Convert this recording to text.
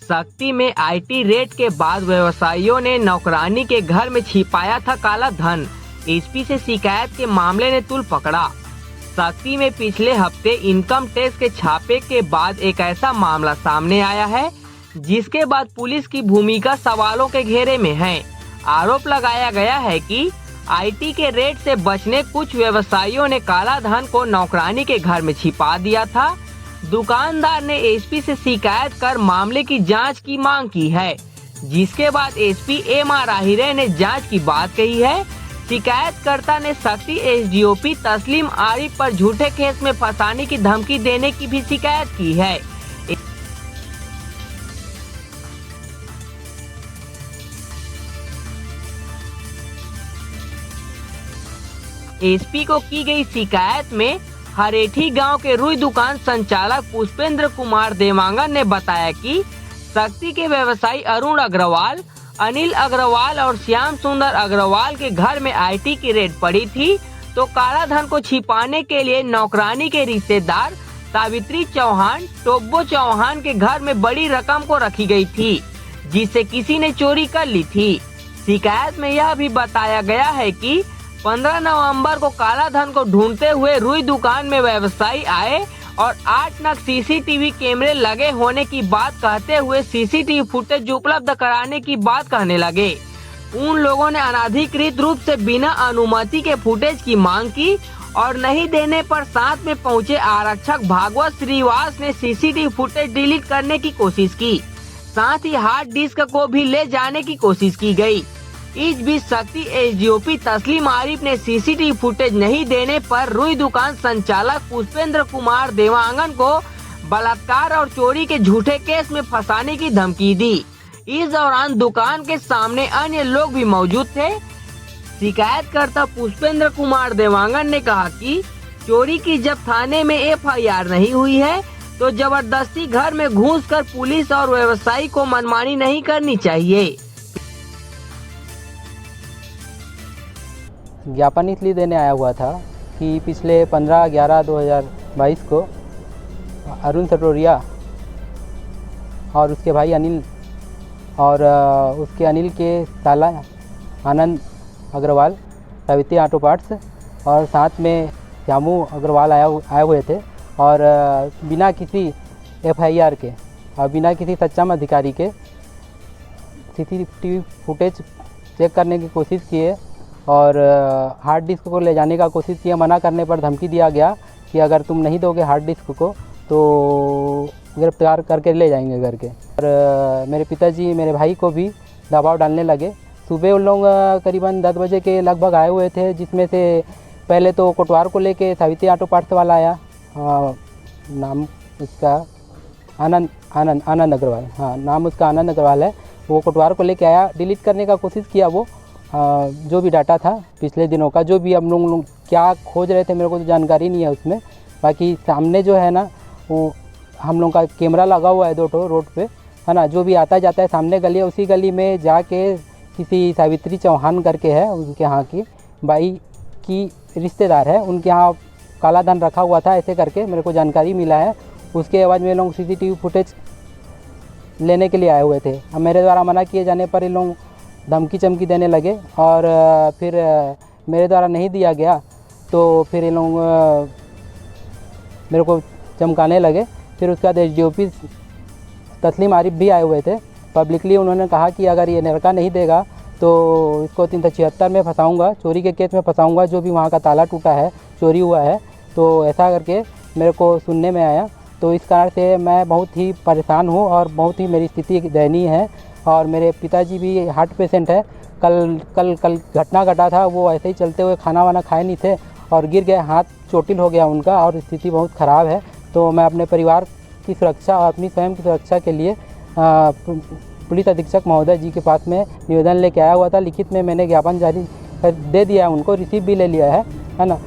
शक्ति में IT raid के बाद व्यवसायियों ने नौकरानी के घर में छिपाया था काला धन। एसपी से शिकायत के मामले ने तूल पकड़ा। शक्ति में पिछले हफ्ते इनकम टैक्स के छापे के बाद एक ऐसा मामला सामने आया है जिसके बाद पुलिस की भूमिका सवालों के घेरे में है। आरोप लगाया गया है कि आईटी के रेड से बचने कुछ व्यवसायियों ने काला धन को नौकरानी के घर में छिपा दिया था। दुकानदार ने एसपी से शिकायत कर मामले की जांच की मांग की है, जिसके बाद एसपी एमआर आहिरे ने जांच की बात कही है। शिकायतकर्ता ने शक्ति एसडीओपी तस्लीम आरिफ पर झूठे केस में फंसाने की धमकी देने की भी शिकायत की है। एसपी को की गई शिकायत में हरेठी गांव के रुई दुकान संचालक पुष्पेंद्र कुमार देवांगन ने बताया कि शक्ति के व्यवसायी अरुण अग्रवाल, अनिल अग्रवाल और श्याम सुंदर अग्रवाल के घर में आईटी की रेड पड़ी थी, तो काला धन को छिपाने के लिए नौकरानी के रिश्तेदार सावित्री चौहान, टोब्बो चौहान के घर में बड़ी रकम को रखी गई थी, जिसे किसी ने चोरी कर ली थी। शिकायत में यह भी बताया गया है कि 15 नवंबर को काला धन को ढूंढते हुए रुई दुकान में व्यवसायी आए और 8 नग सीसीटीवी कैमरे लगे होने की बात कहते हुए सीसीटीवी फुटेज उपलब्ध कराने की बात कहने लगे। उन लोगों ने अनाधिकृत रूप से बिना अनुमति के फुटेज की मांग की और नहीं देने पर साथ में पहुंचे आरक्षक भागवत श्रीवास ने सीसीटीवी फुटेज डिलीट करने की कोशिश की। साथ ही हार्ड डिस्क को भी ले जाने की कोशिश की गई। इस बीच शक्ति एसडीओपी तस्लीम आरिफ ने सीसीटीवी फुटेज नहीं देने पर रुई दुकान संचालक पुष्पेंद्र कुमार देवांगन को बलात्कार और चोरी के झूठे केस में फंसाने की धमकी दी। इस दौरान दुकान के सामने अन्य लोग भी मौजूद थे। शिकायतकर्ता पुष्पेंद्र कुमार देवांगन ने कहा कि चोरी की जब थाने में एफआईआर नहीं हुई है तो जबरदस्ती घर में घुसकर पुलिस और व्यवसायी को मनमानी नहीं करनी चाहिए। ज्ञापन इसलिए देने आया हुआ था कि पिछले 15/11/2022 को अरुण सटोरिया और उसके भाई अनिल और उसके अनिल के साला आनंद अग्रवाल सावित्री ऑटो पार्ट्स और साथ में श्यामू अग्रवाल आए हुए थे और बिना किसी एफआईआर के और बिना किसी सक्षम अधिकारी के सीसीटीवी फुटेज चेक करने की कोशिश किए और हार्ड डिस्क को ले जाने का कोशिश किया। मना करने पर धमकी दिया गया कि अगर तुम नहीं दोगे हार्ड डिस्क को तो गिरफ्तार करके ले जाएंगे करके। और मेरे पिताजी मेरे भाई को भी दबाव डालने लगे। सुबह उन लोग करीबन 10 बजे के लगभग आए हुए थे, जिसमें से पहले तो कोटवार को लेके सावित्री ऑटो पार्ट्स वाला आया, नाम उसका आनंद अग्रवाल, हाँ नाम उसका आनंद अग्रवाल है। वो कोटवार को लेके आया, डिलीट करने का कोशिश किया। वो जो भी डाटा था पिछले दिनों का, जो भी हम लोग क्या खोज रहे थे मेरे को तो जानकारी नहीं है उसमें। बाकी सामने जो है ना वो हम लोग का कैमरा लगा हुआ है 2 ठो रोड पे, है ना। जो भी आता जाता है सामने गली है, उसी गली में जाके किसी सावित्री चौहान करके है, उनके यहाँ की बाई की रिश्तेदार है, उनके यहाँ काला धन रखा हुआ था ऐसे करके मेरे को जानकारी मिला है। उसके बाद में लोग सीसीटीवी फुटेज लेने के लिए आए हुए थे। अब मेरे द्वारा मना किए जाने पर ये लोग धमकी चमकी देने लगे और फिर मेरे द्वारा नहीं दिया गया तो फिर ये लोग मेरे को चमकाने लगे। फिर उसके बाद एसडीओपी तस्लीम आरिफ भी आए हुए थे। पब्लिकली उन्होंने कहा कि अगर ये लड़का नहीं देगा तो इसको 376 में फंसाऊँगा, चोरी के केस में फंसाऊँगा, जो भी वहाँ का ताला टूटा है, चोरी हुआ है। तो ऐसा करके मेरे को सुनने में आया। तो इस कारण से मैं बहुत ही परेशान हूँ और बहुत ही मेरी स्थिति दयनीय है। और मेरे पिताजी भी हार्ट पेशेंट है। कल घटना घटा था, वो ऐसे ही चलते हुए खाना वाना खाए नहीं थे और गिर गए, हाथ चोटिल हो गया उनका और स्थिति बहुत ख़राब है। तो मैं अपने परिवार की सुरक्षा और अपनी स्वयं की सुरक्षा के लिए पुलिस अधीक्षक महोदय जी के पास में निवेदन लेके आया हुआ था। लिखित में मैंने ज्ञापन जारी दे दिया है उनको, रिसीव भी ले लिया है ना।